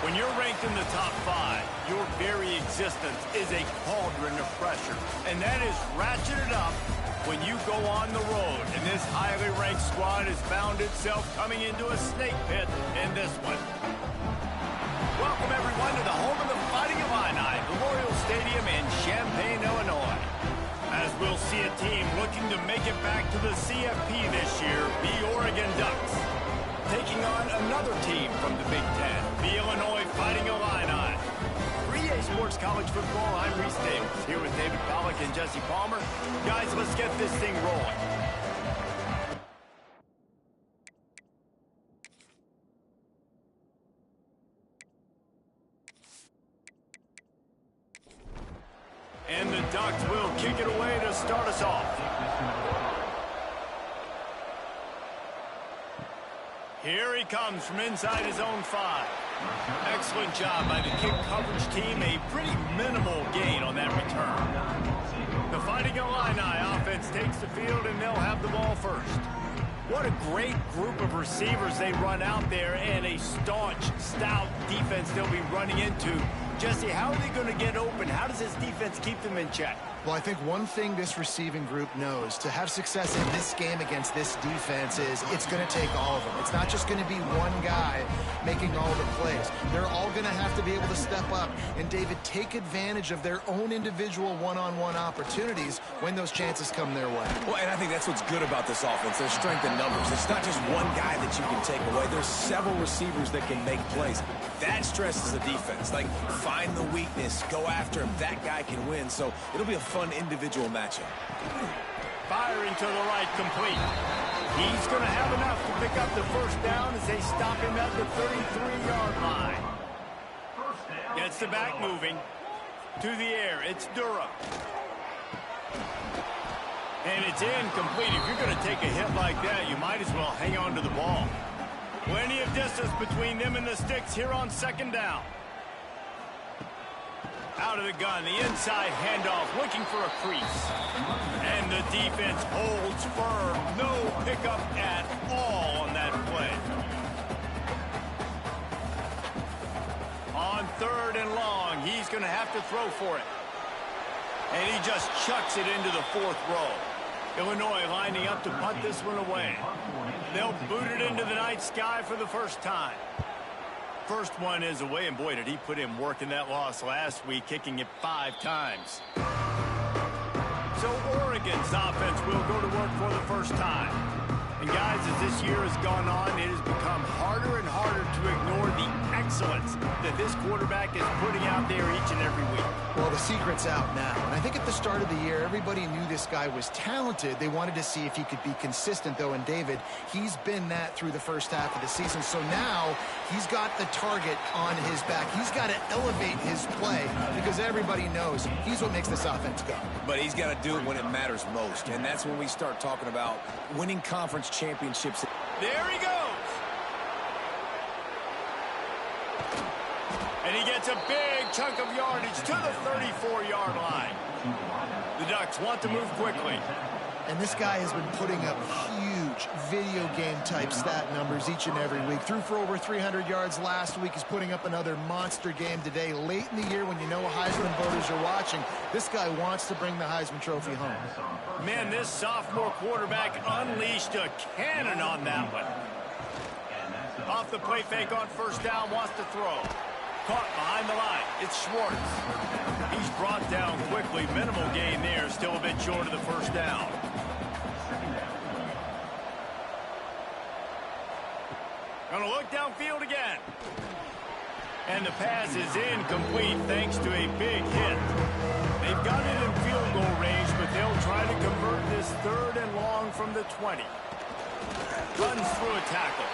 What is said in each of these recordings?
When you're ranked in the top 5, your very existence is a cauldron of pressure. And that is ratcheted up when you go on the road. And this highly ranked squad has found itself coming into a snake pit in this one. Welcome, everyone, to the home of the Fighting Illini, Memorial Stadium in Champaign, Illinois. As we'll see a team looking to make it back to the CFP this year, the Oregon Ducks. Taking on another team from the Big Ten, the Illinois Fighting Illini. 3A Sports College Football, I'm Reese Davis, here with David Pollack and Jesse Palmer. Guys, let's get this thing rolling. And the Ducks will kick it away to start us off. Here he comes from inside his own 5. Excellent job by the kick coverage team. A pretty minimal gain on that return. The Fighting Illini offense takes the field, and they'll have the ball first. What a great group of receivers they run out there, and a staunch, stout defense they'll be running into. Jesse, how are they going to get open? How does this defense keep them in check? Well, I think one thing this receiving group knows to have success in this game against this defense is it's going to take all of them. It's not just going to be one guy making all the plays. They're all going to have to be able to step up and, David, take advantage of their own individual one-on-one opportunities when those chances come their way. Well, and I think that's what's good about this offense. There's strength in numbers. It's not just one guy that you can take away. There's several receivers that can make plays. That stresses the defense. Like, find the weakness, go after him. That guy can win. So it'll be a fun individual matchup. Firing to the right, complete. He's going to have enough to pick up the first down as they stop him at the 33-yard line. Gets the back moving. To the air, it's Durham. And it's incomplete. If you're going to take a hit like that, you might as well hang on to the ball. Plenty of distance between them and the sticks here on second down. Out of the gun, the inside handoff, looking for a crease. And the defense holds firm. No pickup at all on that play. On 3rd and long, he's going to have to throw for it. And he just chucks it into the 4th row. Illinois lining up to punt this one away. They'll boot it into the night sky for the first time. First one is away, and boy, did he put in work in that loss last week, kicking it 5 times. So Oregon's offense will go to work for the first time. And guys, as this year has gone on, it has become harder and harder to ignore the excellence that this quarterback is putting out there each and every week. Well, the secret's out now. And I think at the start of the year, everybody knew this guy was talented. They wanted to see if he could be consistent, though. And David, he's been that through the first half of the season. So now he's got the target on his back. He's got to elevate his play because everybody knows he's what makes this offense go. But he's got to do it when it matters most. And that's when we start talking about winning conference championships. There he goes. And he gets a big chunk of yardage to the 34-yard line. The Ducks want to move quickly. And this guy has been putting up huge video game type stat numbers each and every week. Threw for over 300 yards last week. He's putting up another monster game today. Late in the year when you know Heisman voters are watching, this guy wants to bring the Heisman Trophy home. Man, this sophomore quarterback unleashed a cannon on that one. Off the play fake on first down, wants to throw. Caught behind the line. It's Schwartz. He's brought down quickly. Minimal gain there. Still a bit short of the first down. Gonna look downfield again. And the pass is incomplete thanks to a big hit. They've got it in field goal range, but they'll try to convert this 3rd and long from the 20. Runs through a tackle.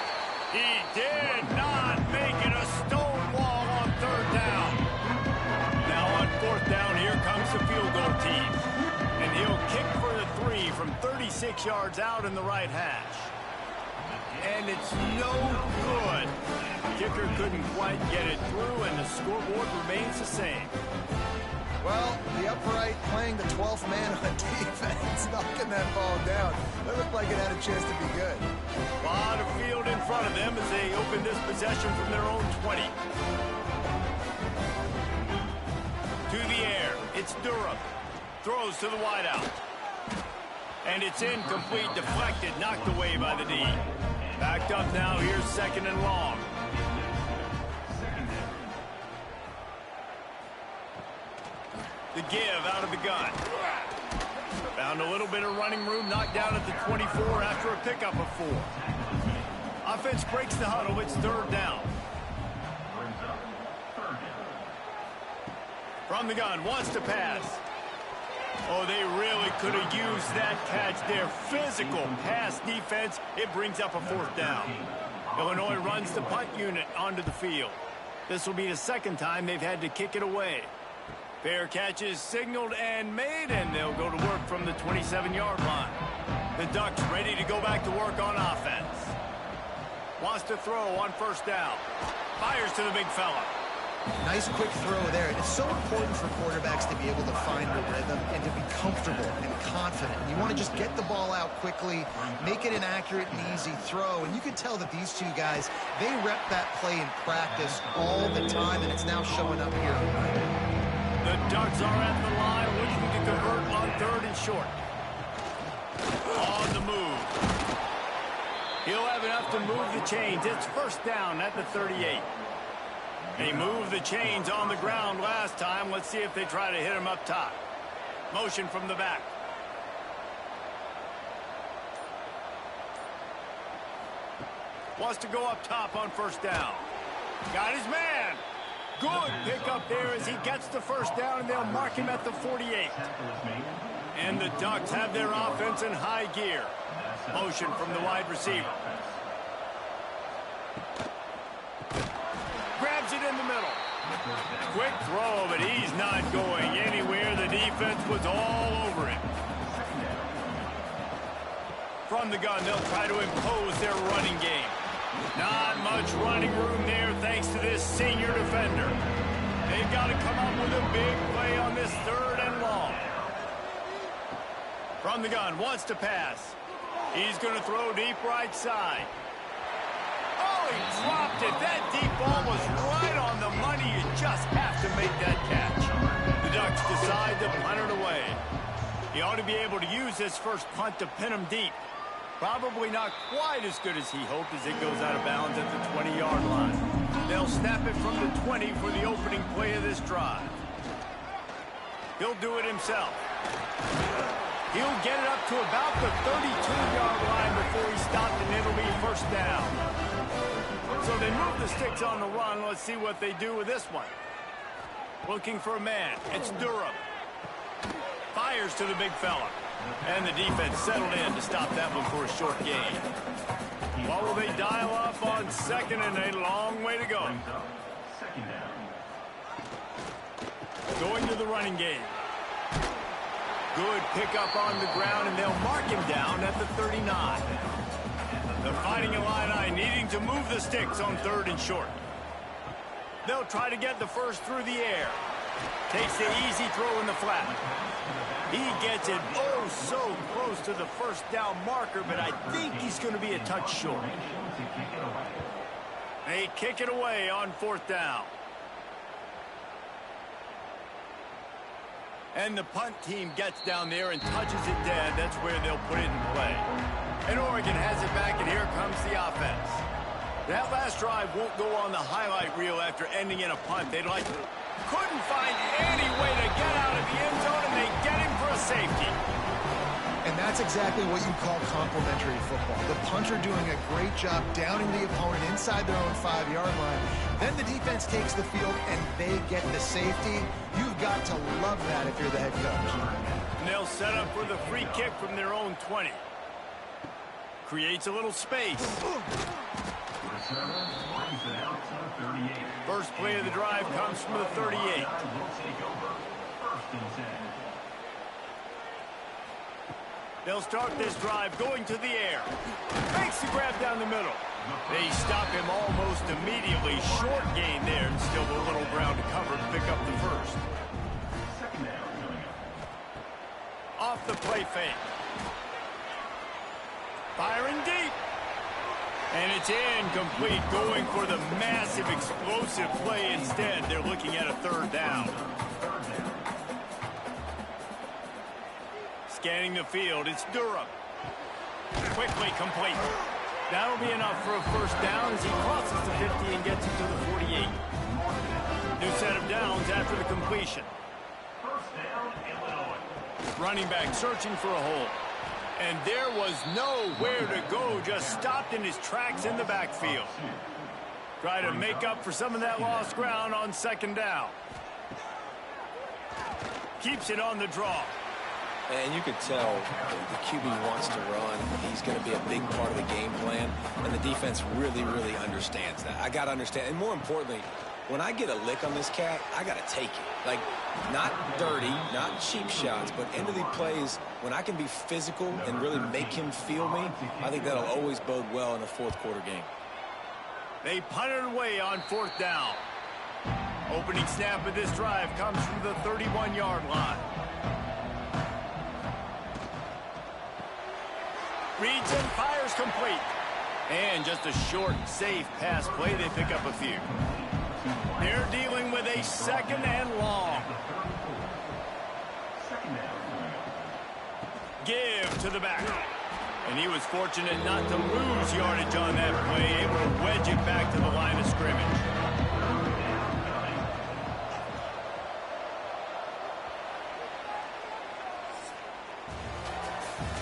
He did not make it. A stone wall on 3rd down. Now on 4th down, here comes the field goal team. And he'll kick for the 3 from 36 yards out in the right hash. And it's no good. Kicker couldn't quite get it through, and the scoreboard remains the same. Well, the upright playing the 12th man on defense, knocking that ball down. It looked like it had a chance to be good. A lot of field in front of them as they open this possession from their own 20. To the air, it's Durham. Throws to the wideout. And it's incomplete, deflected, knocked away by the D. Backed up now, here's 2nd and long. The give out of the gun. Found a little bit of running room, knocked down at the 24 after a pickup of 4. Offense breaks the huddle, it's 3rd down. From the gun, wants to pass. Oh, they really could have used that catch there. Physical pass defense. It brings up a 4th down. Illinois runs the punt unit onto the field. This will be the 2nd time they've had to kick it away. Fair catch is signaled and made, and they'll go to work from the 27-yard line. The Ducks ready to go back to work on offense. Wants to throw on 1st down. Fires to the big fella. Nice quick throw there. It's so important for quarterbacks to be able to find a rhythm and to be comfortable and confident. You want to just get the ball out quickly, make it an accurate and easy throw. And you can tell that these two guys, they rep that play in practice all the time, and it's now showing up here. The Ducks are at the line looking to convert on 3rd and short. On the move. He'll have enough to move the chains. It's 1st down at the 38. He moved the chains on the ground last time. Let's see if they try to hit him up top. Motion from the back. Wants to go up top on 1st down. Got his man. Good pickup there as he gets the 1st down, and they'll mark him at the 48. And the Ducks have their offense in high gear. Motion from the wide receiver. Grabs it in the middle. Quick throw, but he's not going anywhere. The defense was all over him. From the gun, they'll try to impose their running game. Not much running room there thanks to this senior defender. They've got to come up with a big play on this 3rd and long. From the gun, wants to pass. He's going to throw deep right side. Oh, he dropped it. That deep ball was right on the money. You just have to make that catch. The Ducks decide to punt it away. He ought to be able to use this first punt to pin him deep. Probably not quite as good as he hoped as it goes out of bounds at the 20-yard line. They'll snap it from the 20 for the opening play of this drive. He'll do it himself. He'll get it up to about the 32-yard line before he stopped, and it'll be 1st down. So they move the sticks on the run. Let's see what they do with this one. Looking for a man. It's Durham. Fires to the big fella. And the defense settled in to stop that one for a short gain. What will they dial up on 2nd and a long way to go? Going to the running game. Good pickup on the ground, and they'll mark him down at the 39. The Fighting Illini needing to move the sticks on 3rd and short. They'll try to get the first through the air. Takes the easy throw in the flat. He gets it oh so close to the 1st down marker, but I think he's going to be a touch short. They kick it away on 4th down. And the punt team gets down there and touches it dead. That's where they'll put it in play. And Oregon has it back, and here comes the offense. That last drive won't go on the highlight reel after ending in a punt. Couldn't find any way to get out of the end zone, and they get him for a safety. And that's exactly what you call complementary football. The punter doing a great job downing the opponent inside their own 5-yard line. Then the defense takes the field, and they get the safety. You've got to love that if you're the head coach. And they'll set up for the free kick from their own 20. Creates a little space. First play of the drive comes from the 38. They'll start this drive going to the air. Makes the grab down the middle. They stop him almost immediately. Short gain there, and still a little ground to cover to pick up the first. Off the play fake. Firing deep. And it's incomplete, going for the massive explosive play instead. They're looking at a third down. Scanning the field, it's Durham. Quickly complete. That'll be enough for a first down as he crosses the 50 and gets it to the 48. New set of downs after the completion. First down, Illinois. Running back searching for a hole. And there was nowhere to go, just stopped in his tracks in the backfield. Try to make up for some of that lost ground on second down. Keeps it on the draw. And you could tell the QB wants to run. He's going to be a big part of the game plan. And the defense really, really understands that. I got to understand. And more importantly, when I get a lick on this cat, I got to take it. Like, not dirty, not cheap shots, but end of the plays, when I can be physical and really make him feel me, I think that'll always bode well in a fourth quarter game. They punted away on fourth down. Opening snap of this drive comes from the 31-yard line. Reads and fires complete. And just a short, safe pass play. They pick up a few. They're dealing with a second and long. Give to the back. And he was fortunate not to lose yardage on that play, able to wedge it back to the line of scrimmage.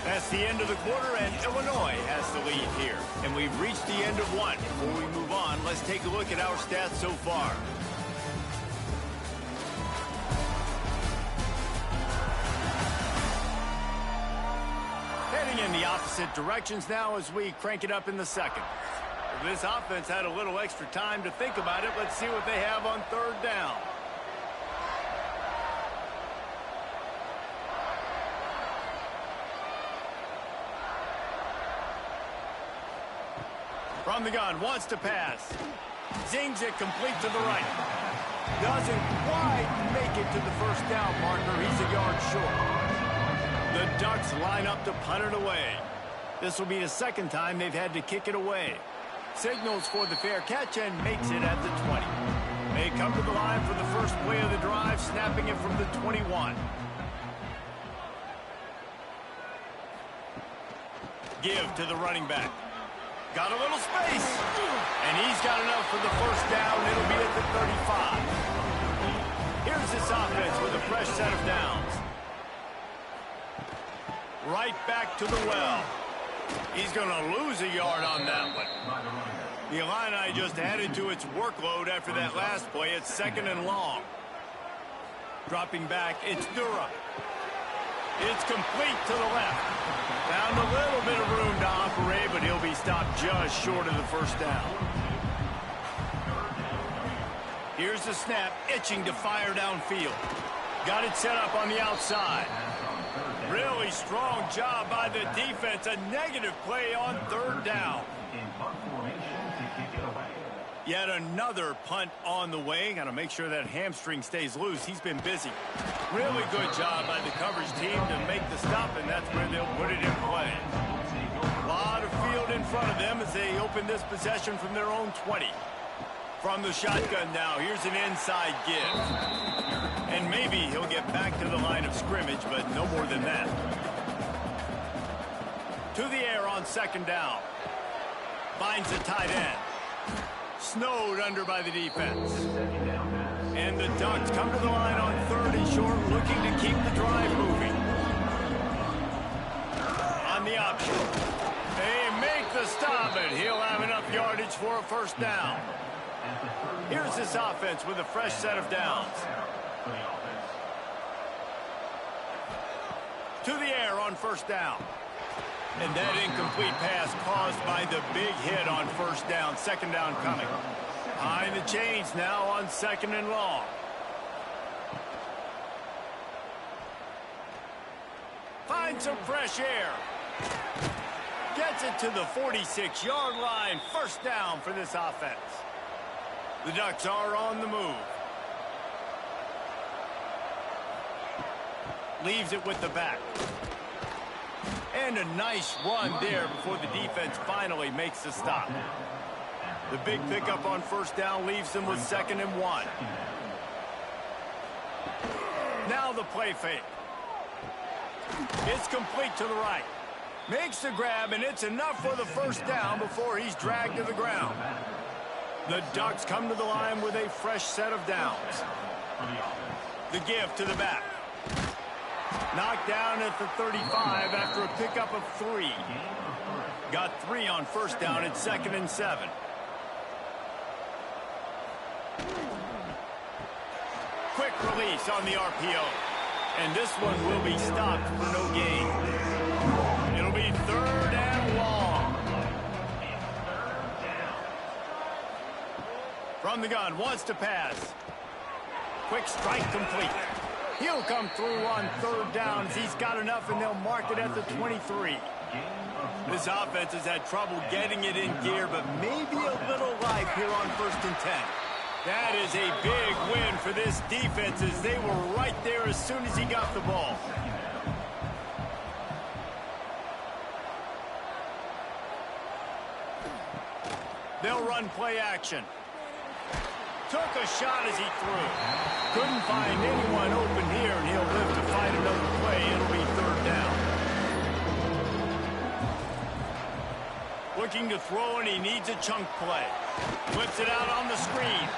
That's the end of the quarter, and Illinois has the lead here. And we've reached the end of one. Before we move on, let's take a look at our stats so far. Heading in the opposite directions now as we crank it up in the second. If this offense had a little extra time to think about it, let's see what they have on third down. From the gun, wants to pass. Zings it complete to the right. Doesn't quite make it to the first down marker. He's a yard short. The Ducks line up to punt it away. This will be the second time they've had to kick it away. Signals for the fair catch and makes it at the 20. They come to the line for the first play of the drive, snapping it from the 21. Give to the running back. Got a little space, and he's got enough for the first down. It'll be at the 35. Here's this offense with a fresh set of downs. Right back to the well. He's going to lose a yard on that one. The Illini just added to its workload after that last play. It's second and long. Dropping back, it's Durham. It's complete to the left. Found a little bit of room to operate, but he'll be stopped just short of the first down. Here's the snap, itching to fire downfield. Got it set up on the outside. Really strong job by the defense. A negative play on third down. Yet another punt on the way. Got to make sure that hamstring stays loose. He's been busy. Really good job by the coverage team to make the stop, and that's where they'll put it in play. A lot of field in front of them as they open this possession from their own 20. From the shotgun now, here's an inside give. And maybe he'll get back to the line of scrimmage, but no more than that. To the air on second down. Finds the tight end. Snowed under by the defense. And the Ducks come to the line on third and short, looking to keep the drive moving. On the option. They make the stop, and he'll have enough yardage for a first down. Here's this offense with a fresh set of downs. To the air on first down. And that incomplete pass caused by the big hit on first down. Second down coming. Behind the chains now on second and long. Finds some fresh air. Gets it to the 46-yard line. First down for this offense. The Ducks are on the move. Leaves it with the back. And find a nice run there before the defense finally makes the stop. The big pickup on first down leaves them with 2nd and 1. Now the play fake. It's complete to the right. Makes the grab, and it's enough for the first down before he's dragged to the ground. The Ducks come to the line with a fresh set of downs. The give to the back. Knocked down at the 35 after a pickup of 3. Got 3 on first down at 2nd and 7. Quick release on the RPO. And this one will be stopped for no gain. It'll be 3rd and long. From the gun, wants to pass. Quick strike complete. He'll come through on 3rd downs. He's got enough, and they'll mark it at the 23. This offense has had trouble getting it in gear, but maybe a little life here on 1st and 10. That is a big win for this defense as they were right there as soon as he got the ball. They'll run play action. Took a shot as he threw. Couldn't find anyone open here, and he'll live to fight another play. It'll be 3rd down. Looking to throw, and he needs a chunk play. Flips it out on the screen.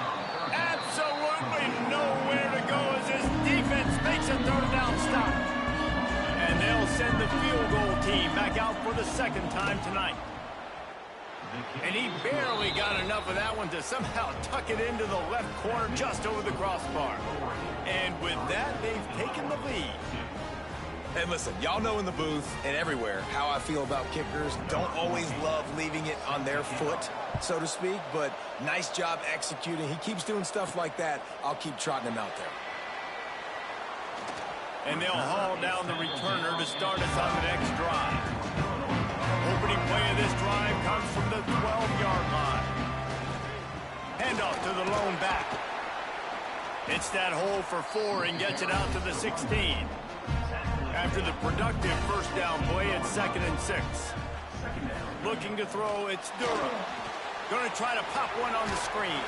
Absolutely nowhere to go as his defense makes a 3rd down stop. And they'll send the field goal team back out for the 2nd time tonight. And he barely got enough of that one to somehow tuck it into the left corner just over the crossbar. And with that, they've taken the lead. And listen, y'all know in the booth and everywhere how I feel about kickers. Don't always love leaving it on their foot, so to speak, but nice job executing. He keeps doing stuff like that. I'll keep trotting him out there. And they'll haul down the returner to start us on the next drive. Opening play of this drive comes from the 12-yard line. Handoff to the lone back. It's that hole for 4 and gets it out to the 16. After the productive first down play, it's 2nd and 6. Looking to throw, it's Durham. Going to try to pop one on the screen.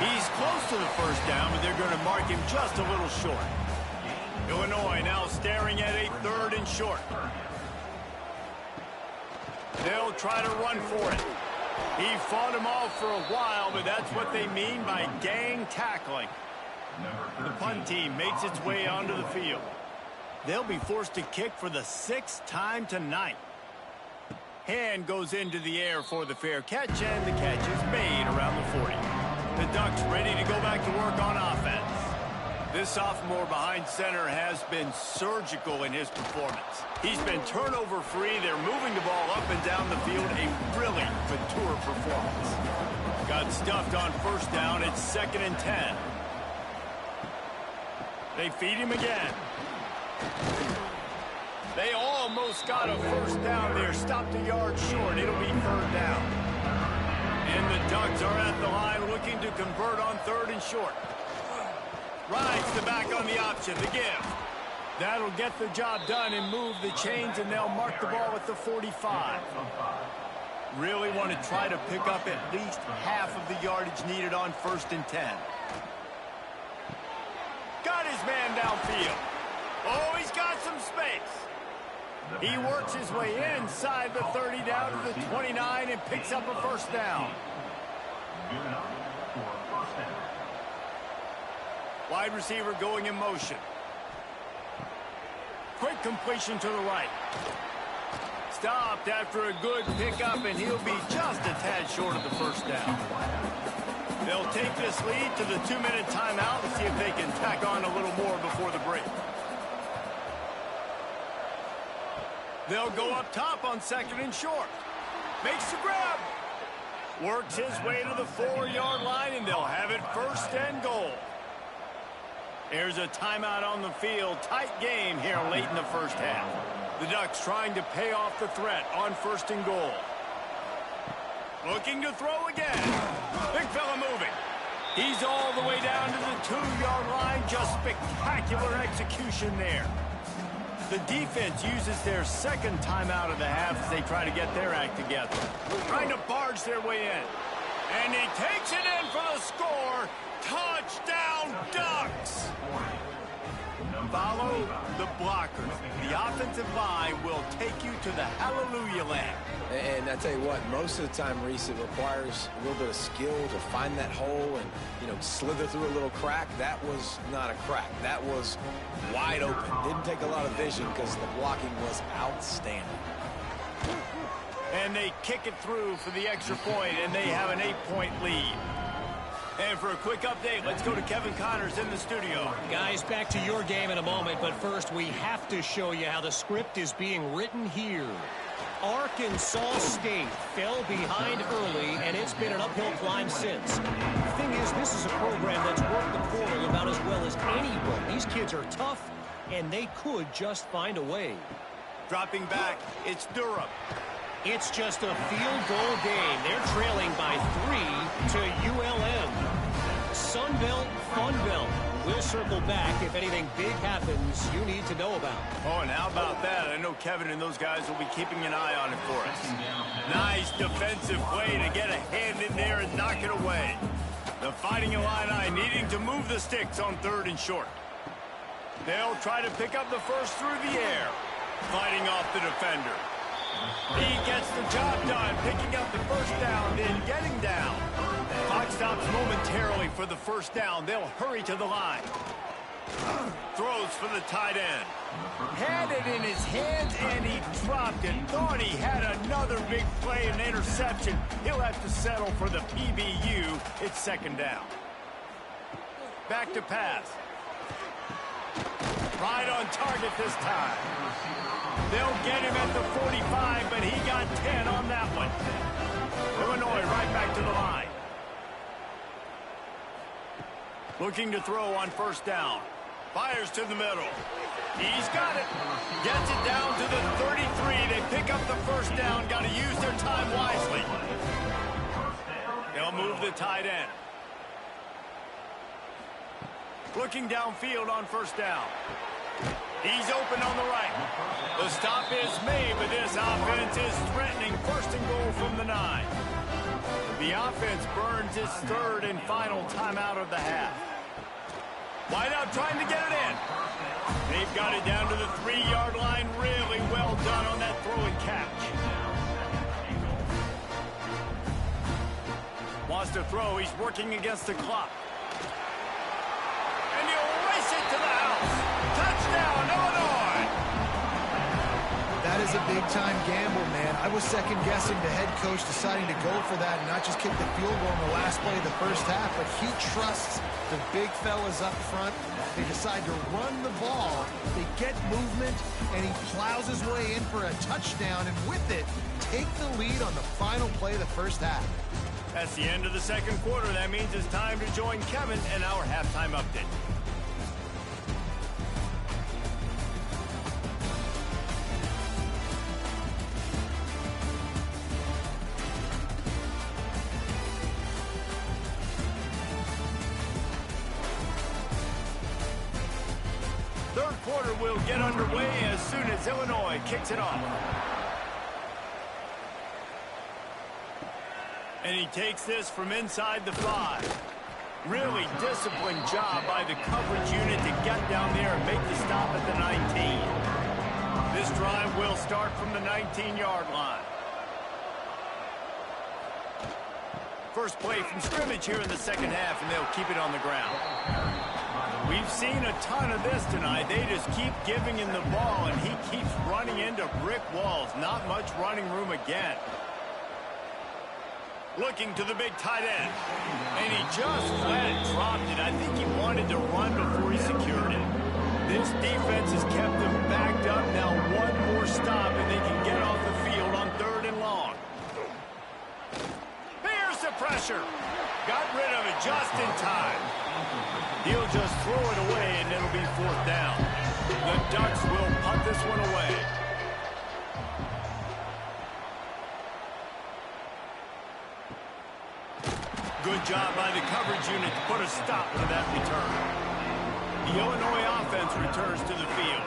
He's close to the first down, but they're going to mark him just a little short. Illinois now staring at a 3rd and short. They'll try to run for it. He fought him off for a while, but that's what they mean by gang tackling. The punt team makes its way onto the field. They'll be forced to kick for the 6th time tonight. Hand goes into the air for the fair catch, and the catch is made around the 40. The Ducks ready to go back to work on offense. This sophomore behind center has been surgical in his performance. He's been turnover-free. They're moving the ball up and down the field. A really mature performance. Got stuffed on first down. It's 2nd and 10. They feed him again. They almost got a first down there. Stopped a yard short. It'll be 3rd down. And the Ducks are at the line looking to convert on 3rd and short. Rides the back on the option, the give. That'll get the job done and move the chains, and they'll mark the ball at the 45. Really want to try to pick up at least half of the yardage needed on 1st and 10. Got his man downfield. Oh, he's got some space. He works his way inside the 30 down to the 29 and picks up a first down. Wide receiver going in motion. Quick completion to the right. Stopped after a good pickup, and he'll be just a tad short of the first down. They'll take this lead to the 2-minute timeout and see if they can tack on a little more before the break. They'll go up top on 2nd and short. Makes the grab. Works his way to the 4-yard line, and they'll have it 1st and goal. There's a timeout on the field. Tight game here late in the first half. The Ducks trying to pay off the threat on 1st and goal. Looking to throw again. Big fella moving. He's all the way down to the 2-yard line. Just spectacular execution there. The defense uses their second timeout of the half as they try to get their act together. Trying to barge their way in. And he takes it in for the score. Touchdown, Ducks! Follow the blockers. The offensive line will take you to the hallelujah land. And I tell you what, most of the time, Reese, it requires a little bit of skill to find that hole and, slither through a little crack. That was not a crack. That was wide open. Didn't take a lot of vision because the blocking was outstanding. And they kick it through for the extra point, and they have an 8-point lead. And for a quick update, let's go to Kevin Connors in the studio. Guys, back to your game in a moment, but first we have to show you how the script is being written here. Arkansas State fell behind early, and it's been an uphill climb since. The thing is, this is a program that's worked the portal about as well as anyone. These kids are tough, and they could just find a way. Dropping back, it's Durham. It's just a field goal game. They're trailing by 3 to ULM. Sunbelt, Funbelt. We'll circle back if anything big happens you need to know about. Oh, and how about that? I know Kevin and those guys will be keeping an eye on it for us. Nice defensive play to get a hand in there and knock it away. The Fighting Illini needing to move the sticks on 3rd and short. They'll try to pick up the first through the air. Fighting off the defender. He gets the job done, picking up the first down, then getting down. Clock stops momentarily for the first down. They'll hurry to the line. Throws for the tight end. Had it in his hands, and he dropped it. Thought he had another big play and interception. He'll have to settle for the PBU. It's 2nd down. Back to pass. Right on target this time. They'll get him at the 45, but he got 10 on that one. Illinois right back to the line. Looking to throw on 1st down. Fires to the middle. He's got it. Gets it down to the 33. They pick up the first down. Got to use their time wisely. They'll move the tight end. Looking downfield on 1st down. He's open on the right. The stop is made, but this offense is threatening 1st and goal from the 9. The offense burns its 3rd and final timeout of the half. Wideout trying to get it in. They've got it down to the 3-yard line. Really well done on that throw and catch. Wants to throw. He's working against the clock. And he'll race it to the house. Touchdown, Illinois! That is a big-time gamble, man. I was second-guessing the head coach deciding to go for that and not just kick the field goal in the last play of the first half, but he trusts the big fellas up front. They decide to run the ball. They get movement, and he plows his way in for a touchdown, and with it, take the lead on the final play of the first half. That's the end of the 2nd quarter. That means it's time to join Kevin and our halftime update. Third quarter will get underway as soon as Illinois kicks it off. And he takes this from inside the 5. Really disciplined job by the coverage unit to get down there and make the stop at the 19. This drive will start from the 19-yard line. First play from scrimmage here in the 2nd half, and they'll keep it on the ground. We've seen a ton of this tonight. They just keep giving him the ball, and he keeps running into brick walls. Not much running room again. Looking to the big tight end. And he just flat dropped it. I think he wanted to run before he secured it. This defense has kept them backed up. Now one more stop, and they can get off the field on 3rd and long. Here's the pressure. Got rid of it just in time. He'll just throw it away, and it'll be 4th down. The Ducks will punt this one away. Good job by the coverage unit to put a stop to that return. The Illinois offense returns to the field.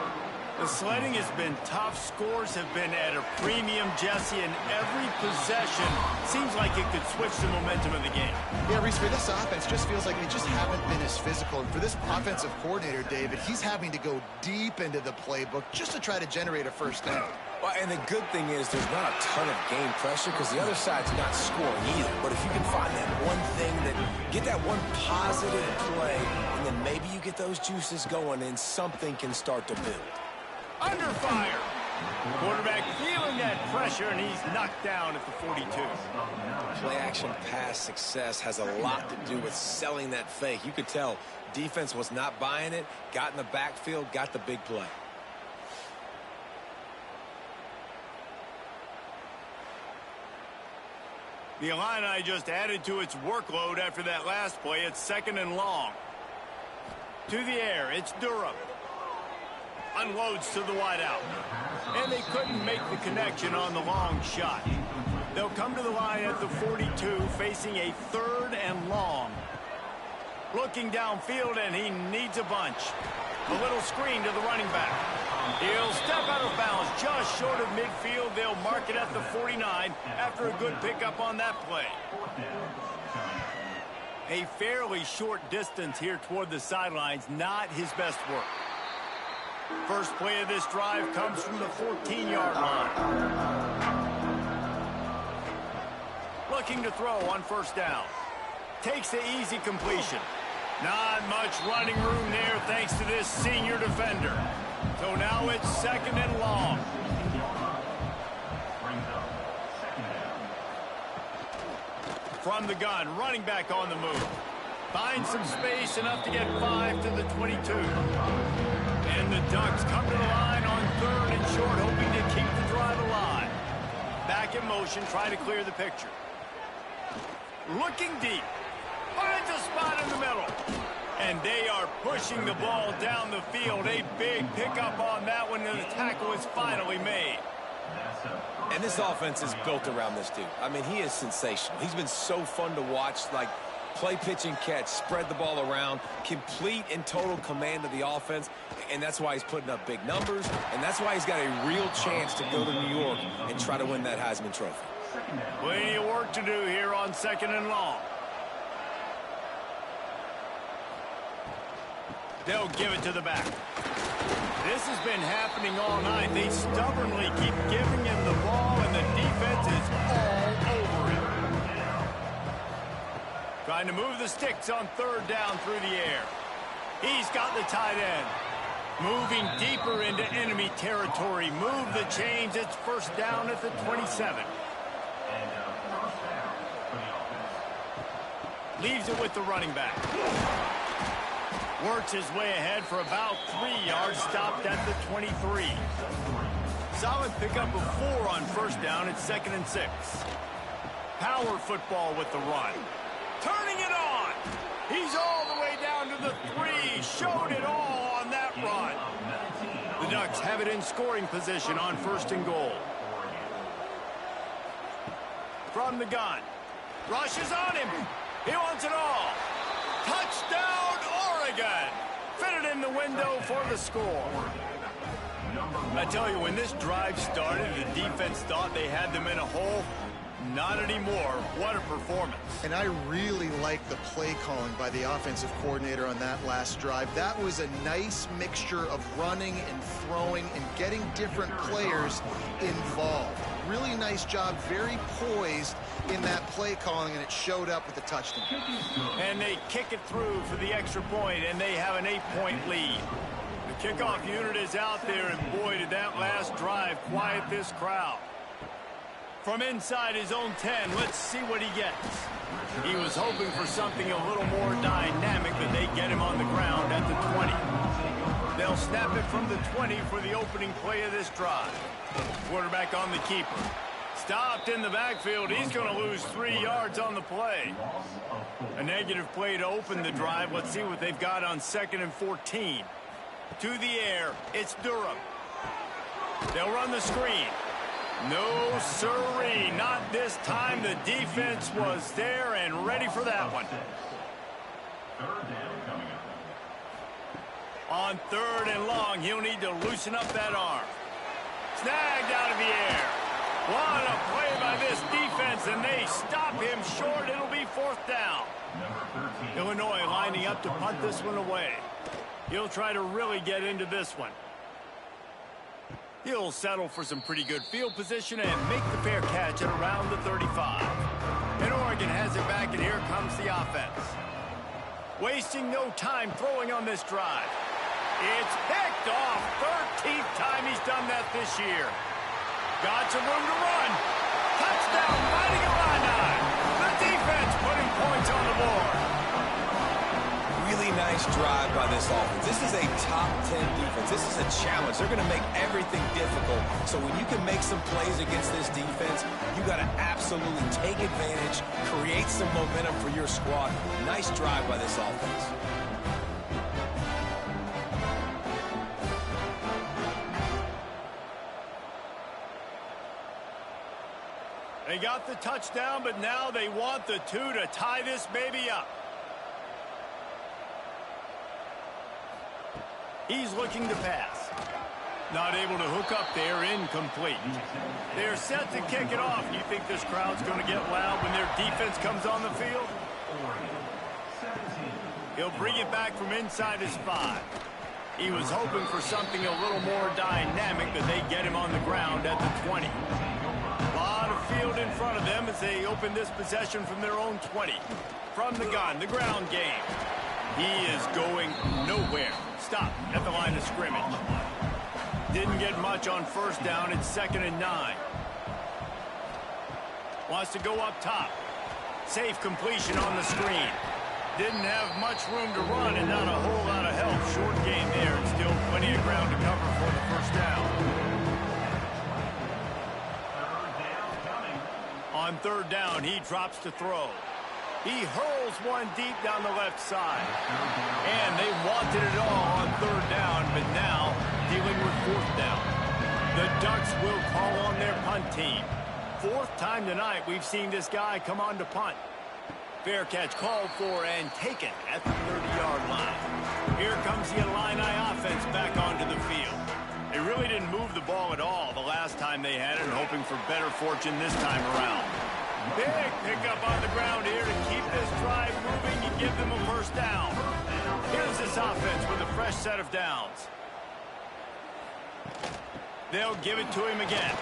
The sledding has been tough. Scores have been at a premium, Jesse, and every possession seems like it could switch the momentum of the game. Yeah, Reese, for this offense, just feels like they just haven't been as physical. And for this offensive coordinator, David, he's having to go deep into the playbook just to try to generate a first down. Well, and the good thing is there's not a ton of game pressure because the other side's not scoring either. But if you can find that one thing, get that one positive play, and then maybe you get those juices going and something can start to build. Under fire. Quarterback feeling that pressure, and he's knocked down at the 42. Play-action pass success has a lot to do with selling that fake. You could tell defense was not buying it, got in the backfield, got the big play. The Illini just added to its workload after that last play. It's 2nd and long. To the air, it's Durham. Unloads to the wideout. And they couldn't make the connection on the long shot. They'll come to the line at the 42, facing a 3rd and long. Looking downfield, and he needs a bunch. A little screen to the running back. He'll step out of bounds just short of midfield. They'll mark it at the 49 after a good pickup on that play. A fairly short distance here toward the sidelines, not his best work. First play of this drive comes from the 14-yard line. Looking to throw on first down. Takes the easy completion. Not much running room there thanks to this senior defender. So now it's 2nd and long. From the gun, running back on the move. Finds some space, enough to get 5 to the 22. And the Ducks come to the line on 3rd and short, hoping to keep the drive alive. Back in motion, trying to clear the picture. Looking deep. Finds a spot in the middle. And they are pushing the ball down the field. A big pickup on that one, and the tackle is finally made. And this offense is built around this dude. I mean, he is sensational. He's been so fun to watch, like play, pitch, and catch, spread the ball around, complete and total command of the offense, and that's why he's putting up big numbers, and that's why he's got a real chance to go to New York and try to win that Heisman Trophy. Plenty of work to do here on 2nd and long. They'll give it to the back. This has been happening all night. They stubbornly keep giving him the ball, and the defense is all over him. Trying to move the sticks on 3rd down through the air. He's got the tight end. Moving deeper into enemy territory. Move the chains. It's 1st down at the 27. Leaves it with the running back. Works his way ahead for about 3 yards, stopped at the 23. Solid pickup of 4 on 1st down. It's 2nd and 6. Power football with the run. Turning it on. He's all the way down to the 3. Showed it all on that run. The Ducks have it in scoring position on 1st and goal. From the gun. Rushes on him. He wants it all. Touchdown, Oregon. Fitted in the window for the score. I tell you, when this drive started, the defense thought they had them in a hole. Not anymore. What a performance. And I really like the play calling by the offensive coordinator on that last drive. That was a nice mixture of running and throwing and getting different players involved. Really nice job, very poised in that play calling, and it showed up with the touchdown. And they kick it through for the extra point, and they have an 8-point lead. The kickoff unit is out there, and boy, did that last drive quiet this crowd. From inside his own 10, let's see what he gets. He was hoping for something a little more dynamic, but they get him on the ground at the 20. They'll snap it from the 20 for the opening play of this drive. Quarterback on the keeper. Stopped in the backfield. He's going to lose 3 yards on the play. A negative play to open the drive. Let's see what they've got on 2nd and 14. To the air, it's Durham. They'll run the screen. No sirree, not this time. The defense was there and ready for that one. On 3rd and long, he'll need to loosen up that arm. Snagged out of the air. What a play by this defense, and they stop him short. It'll be 4th down. Illinois lining up to punt this one away. He'll try to really get into this one. He'll settle for some pretty good field position and make the fair catch at around the 35. And Oregon has it back, and here comes the offense. Wasting no time throwing on this drive. It's picked off. 13th time he's done that this year. Got some room to run. Touchdown, Fighting Illini. The defense putting points on the board. Really nice drive by this offense. This is a top 10 defense. This is a challenge. They're going to make everything difficult. So when you can make some plays against this defense, you got to absolutely take advantage, create some momentum for your squad. Nice drive by this offense. They got the touchdown, but now they want the 2 to tie this baby up. He's looking to pass. Not able to hook up there, incomplete. They're set to kick it off. You think this crowd's going to get loud when their defense comes on the field? He'll bring it back from inside his 5. He was hoping for something a little more dynamic, but they get him on the ground at the 20. A lot of field in front of them as they open this possession from their own 20. From the gun, the ground game. He is going nowhere. Stop at the line of scrimmage. Didn't get much on 1st down. It's 2nd and 9. Wants to go up top. Safe completion on the screen. Didn't have much room to run and not a whole lot of help. Short game there and still plenty of ground to cover for the 1st down. On 3rd down, he drops to throw. He hurls one deep down the left side. And they wanted it all on 3rd down, but now dealing with 4th down. The Ducks will call on their punt team. 4th time tonight we've seen this guy come on to punt. Fair catch called for and taken at the 30-yard line. Here comes the Illini offense back onto the field. They really didn't move the ball at all the last time they had it, hoping for better fortune this time around. Big pickup on the ground here to keep this drive moving and give them a 1st down. Here's this offense with a fresh set of downs. They'll give it to him again.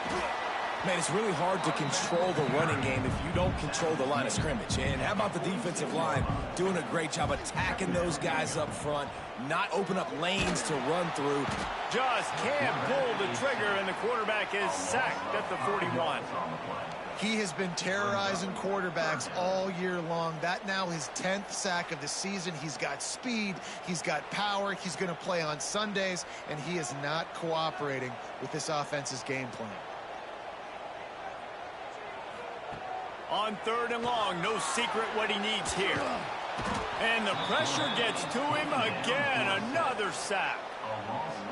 Man, it's really hard to control the running game if you don't control the line of scrimmage. And how about the defensive line doing a great job attacking those guys up front, not open up lanes to run through. Just can't pull the trigger, and the quarterback is sacked at the 41. He has been terrorizing quarterbacks all year long. That now his 10th sack of the season. He's got speed. He's got power. He's going to play on Sundays, and he is not cooperating with this offense's game plan. On 3rd and long, no secret what he needs here. And the pressure gets to him again. Another sack.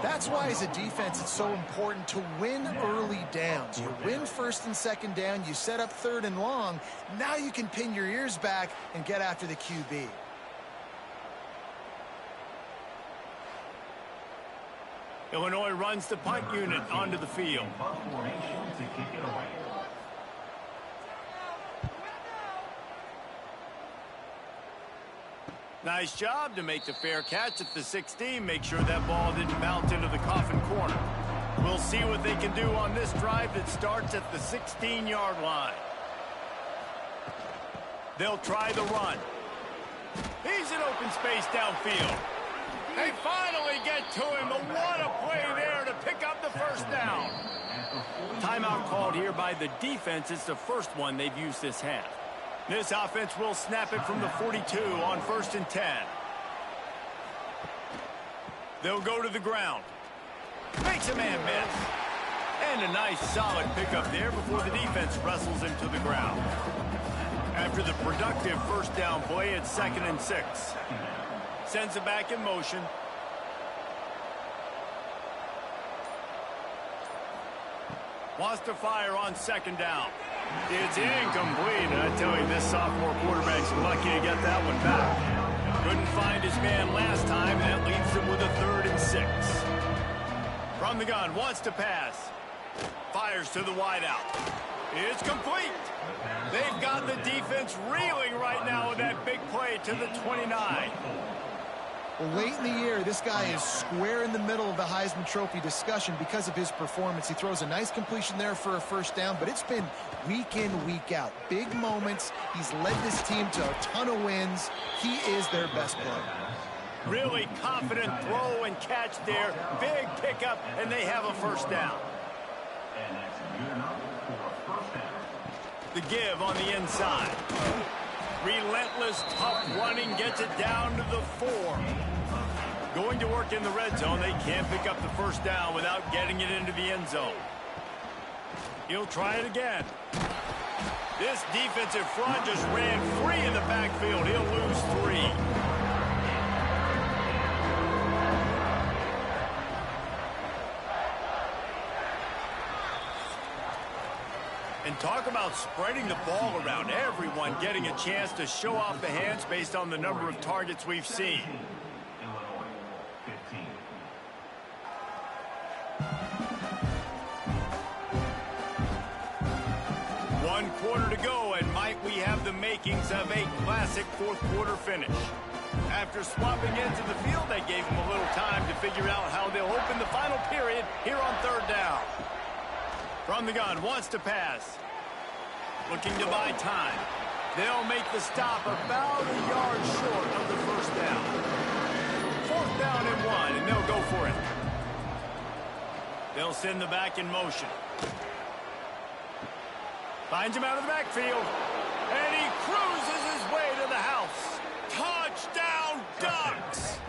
That's why, as a defense, it's so important to win early downs. You win 1st and 2nd down, you set up 3rd and long. Now you can pin your ears back and get after the QB. Illinois runs the punt unit onto the field. Nice job to make the fair catch at the 16. Make sure that ball didn't bounce into the coffin corner. We'll see what they can do on this drive that starts at the 16-yard line. They'll try the run. He's in open space downfield. They finally get to him, but what a play there to pick up the 1st down. Timeout called here by the defense. It's the first one they've used this half. This offense will snap it from the 42 on 1st and 10. They'll go to the ground. Makes a man miss. And a nice solid pickup there before the defense wrestles him to the ground. After the productive 1st down play, it's 2nd and 6. Sends it back in motion. Wants to fire on 2nd down. It's incomplete. I tell you, this sophomore quarterback's lucky to get that one back. Couldn't find his man last time, and that leaves him with a 3rd and 6. From the gun, wants to pass. Fires to the wideout. It's complete. They've got the defense reeling right now with that big play to the 29. Well, late in the year, this guy is square in the middle of the Heisman Trophy discussion because of his performance. He throws a nice completion there for a 1st down, but it's been week in, week out. Big moments. He's led this team to a ton of wins. He is their best player. Really confident throw and catch there. Big pickup, and they have a 1st down. And that's good enough for a 1st down. The give on the inside. Relentless, tough running gets it down to the 4. Going to work in the red zone. They can't pick up the 1st down without getting it into the end zone. He'll try it again. This defensive front just ran free in the backfield. He'll lose 3. And talk about spreading the ball around. Everyone getting a chance to show off the hands based on the number of targets we've seen. Illinois, 15. One quarter to go, and might we have the makings of a classic 4th quarter finish. After swapping into the field, they gave him a little time to figure out how they'll open the final period here on 3rd down. From the gun, wants to pass. Looking to buy time. They'll make the stop about a yard short of the 1st down. 4th down and 1, and they'll go for it. They'll send the back in motion. Finds him out of the backfield. And he cruises his way to the house. Touchdown, Ducks!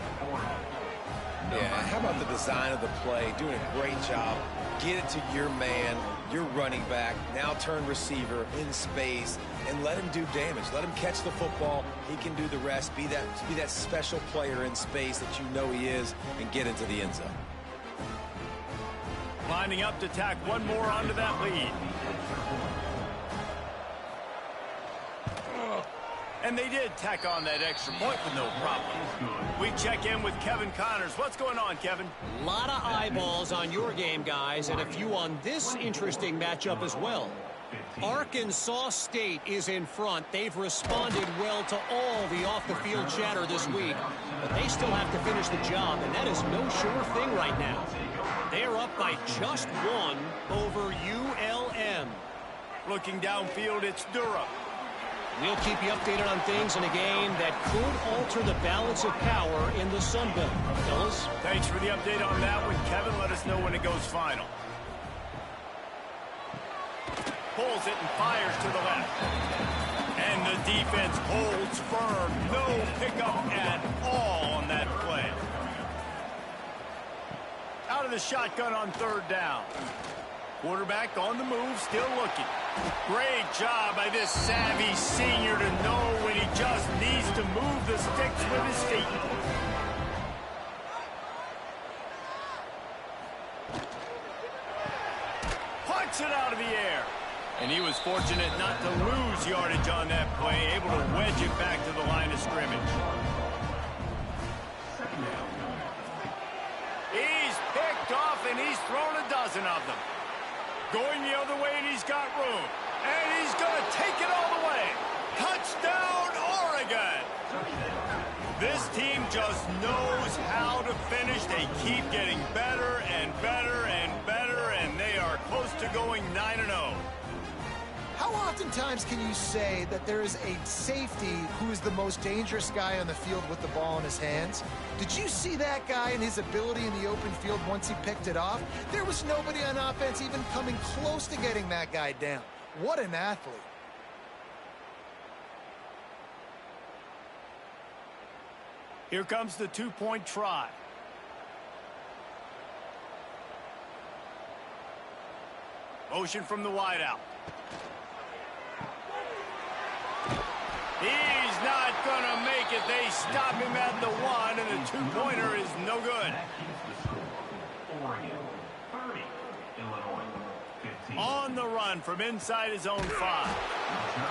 Yeah, how about the design of the play? Doing a great job. Get it to your man, your running back, now turn receiver in space, and let him do damage. Let him catch the football. He can do the rest. Be that special player in space that you know he is, and get into the end zone. Lining up to tack one more onto that lead. And they did tack on that extra point with no problem. We check in with Kevin Connors. What's going on, Kevin? A lot of eyeballs on your game, guys, and a few on this interesting matchup as well. Arkansas State is in front. They've responded well to all the off-the-field chatter this week, but they still have to finish the job, and that is no sure thing right now. They're up by just 1 over ULM. Looking downfield, it's Durham. We'll keep you updated on things in a game that could alter the balance of power in the Sun Belt. Fellas? Thanks for the update on that one, Kevin. Let us know when it goes final. Pulls it and fires to the left. And the defense holds firm. No pickup at all on that play. Out of the shotgun on 3rd down. Quarterback on the move, still looking. Great job by this savvy senior to know when he just needs to move the sticks with his feet. Punts it out of the air. And he was fortunate not to lose yardage on that play, able to wedge it back to the line of scrimmage. He's picked off and he's thrown a dozen of them. Going the other way, and he's got room. And he's going to take it all the way. Touchdown, Oregon! This team just knows how to finish. They keep getting better and better and better, and they are close to going 9-0. How oftentimes can you say that there is a safety who is the most dangerous guy on the field with the ball in his hands? Did you see that guy and his ability in the open field once he picked it off? There was nobody on offense even coming close to getting that guy down. What an athlete. Here comes the 2-point try. Motion from the wideout. He's not going to make it. They stop him at the 1, and the 2-pointer is no good. Oregon, 30. Illinois, 15. On the run from inside his own 5.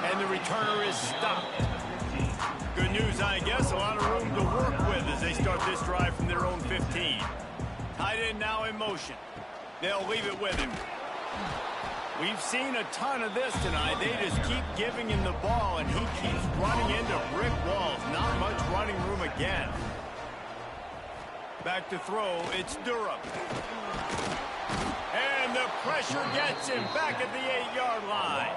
And the returner is stopped. Good news, I guess. A lot of room to work with as they start this drive from their own 15. Tight end now in motion. They'll leave it with him. We've seen a ton of this tonight. They just keep giving him the ball, and he keeps running into brick walls. Not much running room again. Back to throw. It's Durham. And the pressure gets him back at the 8-yard line.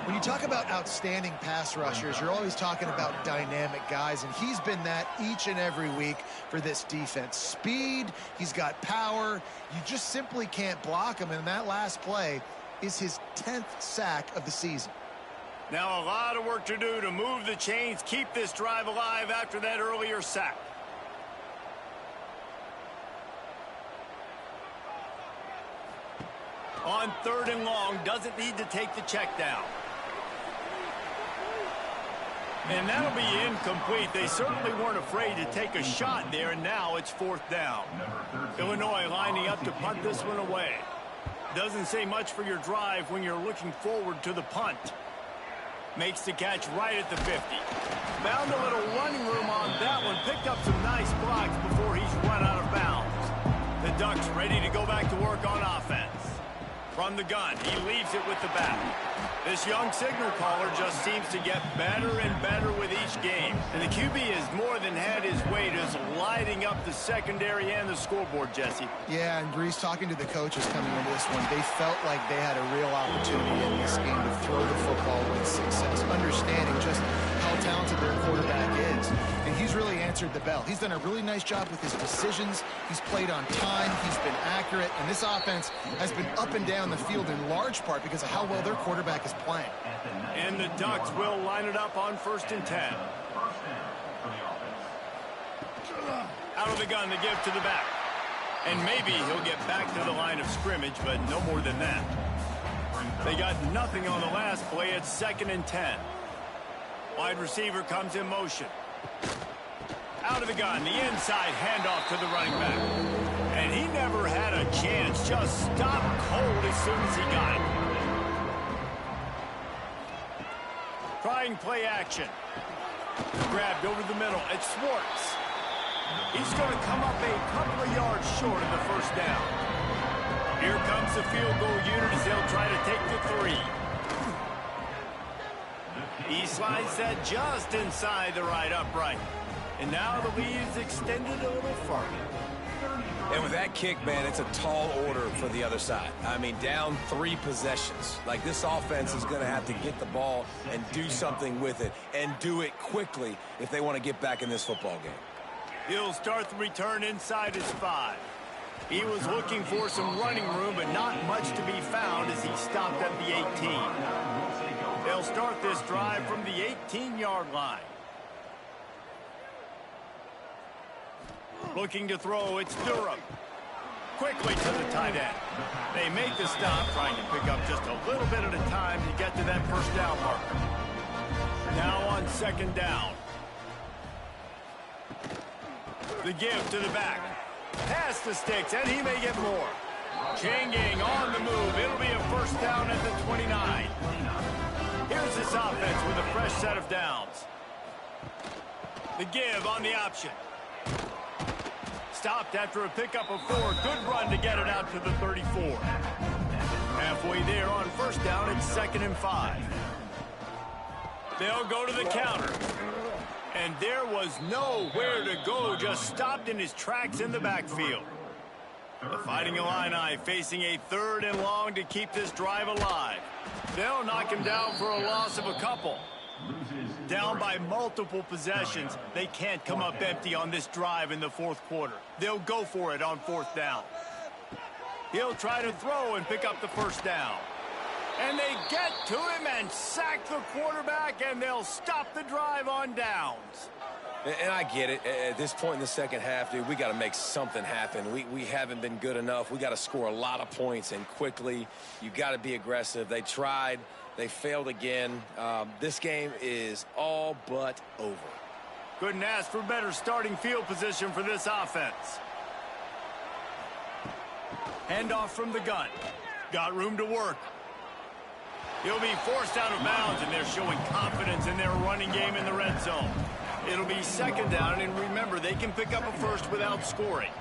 When you talk about outstanding pass rushers, you're always talking about dynamic guys, and he's been that each and every week for this defense. Speed, he's got power. You just simply can't block him, and that last play is his 10th sack of the season. Now a lot of work to do to move the chains, keep this drive alive after that earlier sack. On 3rd and long, doesn't need to take the check down. And that'll be incomplete. They certainly weren't afraid to take a shot there, and now it's 4th down. Illinois lining up to punt this one away. Doesn't say much for your drive when you're looking forward to the punt. Makes the catch right at the 50. Found a little running room on that one. Picked up some nice blocks before he's run out of bounds. The Ducks ready to go back to work on offense. From the gun, he leaves it with the back. This young signal caller just seems to get better and better with each game. And the QB has more than had his way, just lighting up the secondary and the scoreboard, Jesse. Yeah, and Breeze, talking to the coaches coming into this one, they felt like they had a real opportunity in this game to throw the football with success, understanding just how talented their quarterback is. And he's really answered the bell. He's done a really nice job with his decisions. He's played on time. He's been accurate. And this offense has been up and down the field in large part because of how well their quarterback is playing. And the Ducks will line it up on 1st and 10. Out of the gun, the give to the back. And maybe he'll get back to the line of scrimmage, but no more than that. They got nothing on the last play. It's 2nd and 10. Wide receiver comes in motion. Out of the gun, the inside handoff to the running back. And he never had a chance, just stopped cold as soon as he got it. Trying play action. Grabbed over the middle. It's Schwartz. He's going to come up a couple of yards short of the 1st down. Here comes the field goal unit as they'll try to take the 3. He slides that just inside the right upright. And now the lead is extended a little further. And with that kick, man, it's a tall order for the other side. I mean, down 3 possessions. Like, this offense is going to have to get the ball and do something with it, and do it quickly if they want to get back in this football game. He'll start the return inside his 5. He was looking for some running room, but not much to be found as he stopped at the 18. They'll start this drive from the 18-yard line. Looking to throw, it's Durham. Quickly to the tight end. They make the stop, trying to pick up just a little bit at a time to get to that 1st down marker. Now on 2nd down. The give to the back. Pass the sticks, and he may get more. Chain gang on the move. It'll be a 1st down at the 29. Here's this offense with a fresh set of downs. The give on the option. Stopped after a pickup of 4. Good run to get it out to the 34. Halfway there on 1st down, it's 2nd and 5. They'll go to the counter. And there was nowhere to go, just stopped in his tracks in the backfield. The Fighting Illini facing a 3rd and long to keep this drive alive. They'll knock him down for a loss of a couple. Down by multiple possessions, they can't come up empty on this drive in the 4th quarter. They'll go for it on 4th down. He'll try to throw and pick up the 1st down. And they get to him and sack the quarterback, and they'll stop the drive on downs. And I get it. At this point in the 2nd half, dude, we got to make something happen. We haven't been good enough. We got to score a lot of points, and quickly. You got to be aggressive. They tried. They failed again. This game is all but over. Couldn't ask for better starting field position for this offense. Handoff from the gun. Got room to work. He'll be forced out of bounds, and they're showing confidence in their running game in the red zone. It'll be second down, and remember, they can pick up a first without scoring.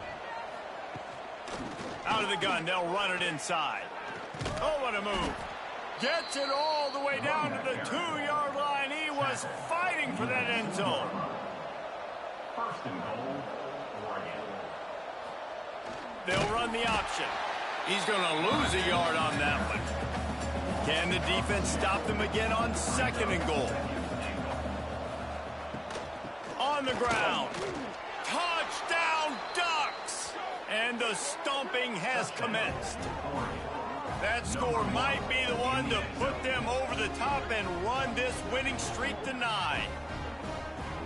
Out of the gun, they'll run it inside. Oh, what a move. Gets it all the way down to the 2-yard line. He was fighting for that end zone. First and goal, Oregon. They'll run the option. He's going to lose a yard on that one. Can the defense stop them again on second and goal? On the ground. Touchdown, Ducks! And the stomping has commenced. That score might be the one to put them over the top and run this winning streak to 9.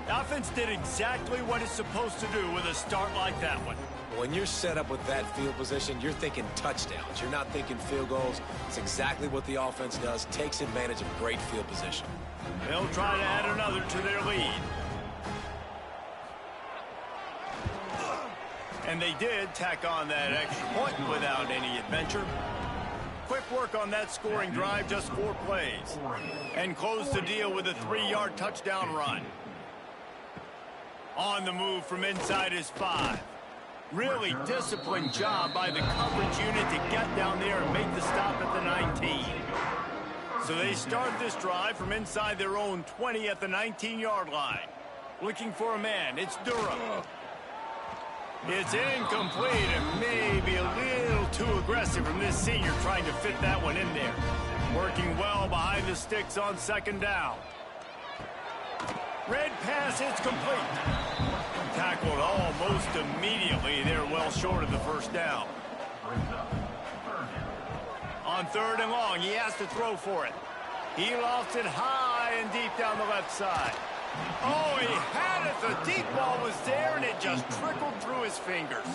The offense did exactly what it's supposed to do with a start like that one. When you're set up with that field position, you're thinking touchdowns. You're not thinking field goals. It's exactly what the offense does, takes advantage of great field position. They'll try to add another to their lead. And they did tack on that extra point without any adventure. Quick work on that scoring drive, just 4 plays. And close the deal with a 3-yard touchdown run. On the move from inside his 5. Really disciplined job by the coverage unit to get down there and make the stop at the 19. So they start this drive from inside their own 20 at the 19-yard line. Looking for a man. It's Durham. It's incomplete and maybe a little too aggressive from this senior trying to fit that one in there. Working well behind the sticks on second down. Red pass, it's complete. Tackled almost immediately. They're well short of the first down. On third and long, he has to throw for it. He lost it high and deep down the left side. Oh, he had it. The deep ball was there, and it just trickled through his fingers.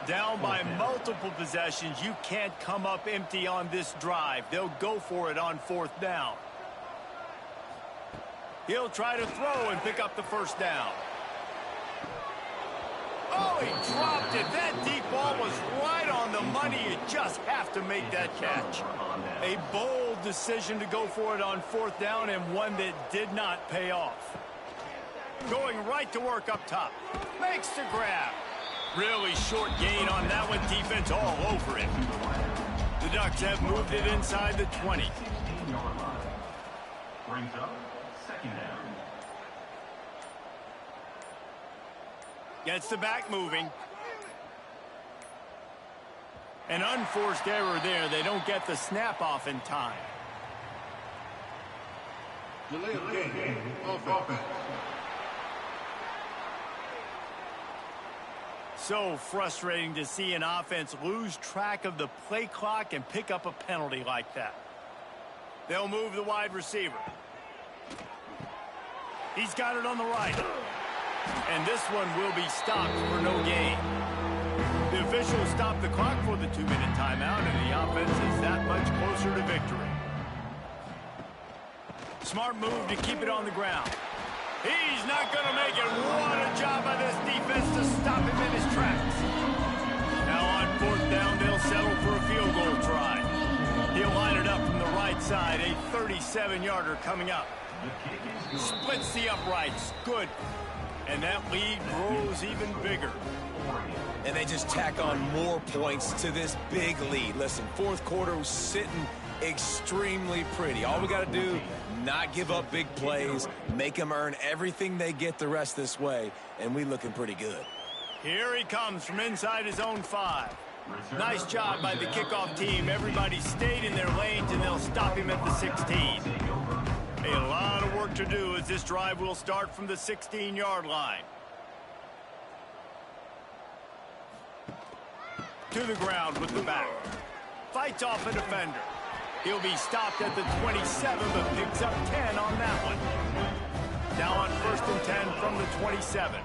Down by multiple possessions, you can't come up empty on this drive. They'll go for it on fourth down. He'll try to throw and pick up the first down. Oh, he dropped it. That deep ball was right on the money. You just have to make that catch. A bold decision to go for it on fourth down and one that did not pay off. Going right to work up top. Makes the grab. Really short gain on that one. Defense all over it. The Ducks have moved it inside the 20. Brings up second down. Gets the back moving. An unforced error there. They don't get the snap off in time. Delay of game. Offense. So frustrating to see an offense lose track of the play clock and pick up a penalty like that. They'll move the wide receiver. He's got it on the right. And this one will be stopped for no gain. The officials stop the clock for the 2-minute timeout, and the offense is that much closer to victory. Smart move to keep it on the ground. He's not going to make it. What a job by this defense to stop him in his tracks. Now on fourth down, they'll settle for a field goal try. He'll line it up from the right side. A 37-yarder coming up. Splits the uprights. Good. And that lead grows even bigger. And they just tack on more points to this big lead. Listen, fourth quarter was sitting extremely pretty. All we got to do, not give up big plays, make them earn everything they get the rest this way, and we looking pretty good. Here he comes from inside his own 5. Nice job by the kickoff team. Everybody stayed in their lanes, and they'll stop him at the 16. A lot of work to do as this drive will start from the 16-yard line. To the ground with the back. Fights off a defender. He'll be stopped at the 27, but picks up 10 on that one. Now on first and 10 from the 27.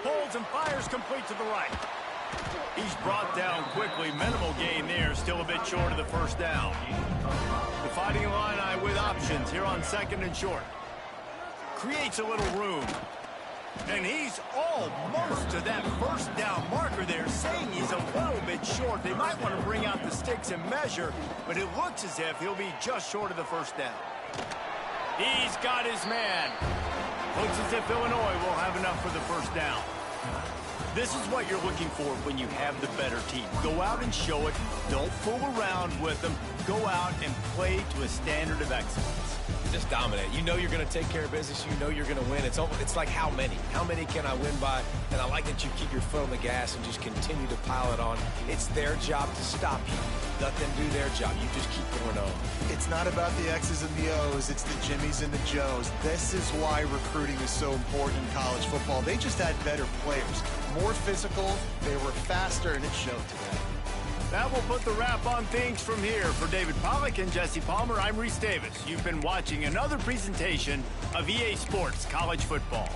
Pulls and fires complete to the right. He's brought down quickly. Minimal gain there. Still a bit short of the first down. The Fighting Illini with options here on second and short. Creates a little room. And he's almost to that first down marker there, saying he's a little bit short. They might want to bring out the sticks and measure, but it looks as if he'll be just short of the first down. He's got his man. Looks as if Illinois will have enough for the first down. This is what you're looking for when you have the better team. Go out and show it. Don't fool around with them. Go out and play to a standard of excellence. Just dominate. You know you're going to take care of business. You know you're going to win. It's like how many? How many can I win by? And I like that you keep your foot on the gas and just continue to pile it on. It's their job to stop you. Let them do their job. You just keep going on. It's not about the X's and the O's. It's the Jimmies and the Joes. This is why recruiting is so important in college football. They just had better players. More physical. They were faster, and it showed today. That will put the wrap on things from here. For David Pollack and Jesse Palmer, I'm Reese Davis. You've been watching another presentation of EA Sports College Football.